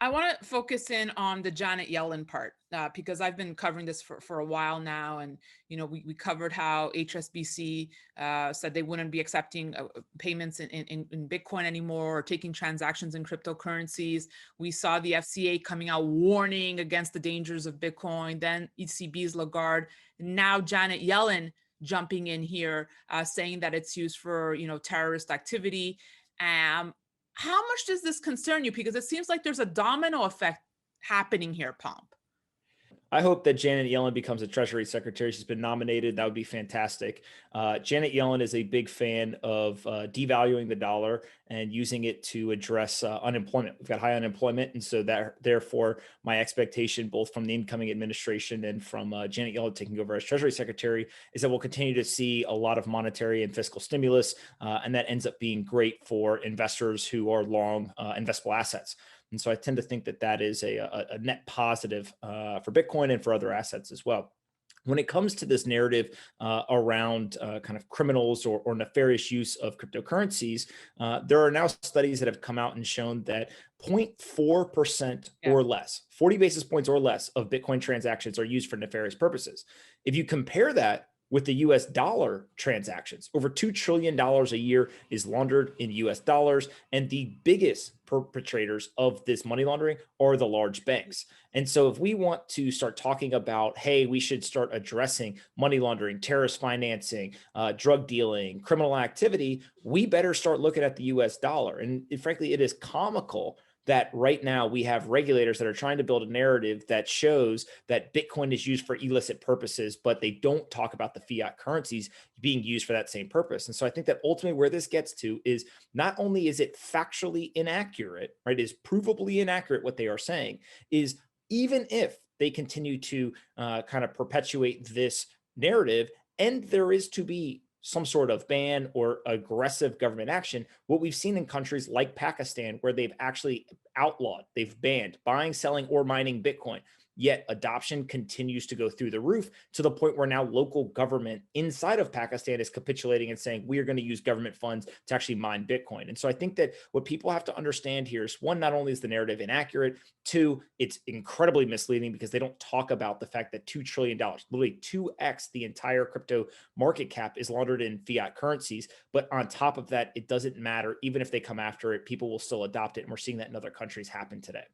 I want to focus in on the Janet Yellen part because I've been covering this for a while now. And, we covered how HSBC said they wouldn't be accepting payments in Bitcoin anymore or taking transactions in cryptocurrencies. We saw the FCA coming out warning against the dangers of Bitcoin, then ECB's Lagarde, now Janet Yellen jumping in here saying that it's used for, terrorist activity. How much does this concern you? Because it seems like there's a domino effect happening here, Pomp. I hope that Janet Yellen becomes a Treasury Secretary. She's been nominated. That would be fantastic. Janet Yellen is a big fan of devaluing the dollar and using it to address unemployment. We've got high unemployment. And so therefore, my expectation, both from the incoming administration and from Janet Yellen taking over as Treasury Secretary, is that we'll continue to see a lot of monetary and fiscal stimulus. And that ends up being great for investors who are long investable assets. And so I tend to think that that is a net positive for Bitcoin and for other assets as well. When it comes to this narrative around kind of criminals or nefarious use of cryptocurrencies, there are now studies that have come out and shown that 0.4% or less, 40 basis points or less of Bitcoin transactions are used for nefarious purposes. If you compare that with the US dollar transactions, over $2 trillion a year is laundered in US dollars. And the biggest perpetrators of this money laundering are the large banks. And so if we want to start talking about, hey, we should start addressing money laundering, terrorist financing, drug dealing, criminal activity, we better start looking at the US dollar. And frankly, it is comical that right now we have regulators that are trying to build a narrative that shows that Bitcoin is used for illicit purposes, but they don't talk about the fiat currencies being used for that same purpose. And so I think that ultimately where this gets to is not only is it factually inaccurate, right, is provably inaccurate what they are saying, is even if they continue to kind of perpetuate this narrative, and there is to be some sort of ban or aggressive government action, what we've seen in countries like Pakistan, where they've actually outlawed, they've banned buying, selling, or mining Bitcoin. Yet adoption continues to go through the roof to the point where now local government inside of Pakistan is capitulating and saying, we are going to use government funds to actually mine Bitcoin. And so I think that what people have to understand here is, one, not only is the narrative inaccurate, two, it's incredibly misleading because they don't talk about the fact that $2 trillion, literally 2x the entire crypto market cap, is laundered in fiat currencies. But on top of that, it doesn't matter. Even if they come after it, people will still adopt it. And we're seeing that in other countries happen today.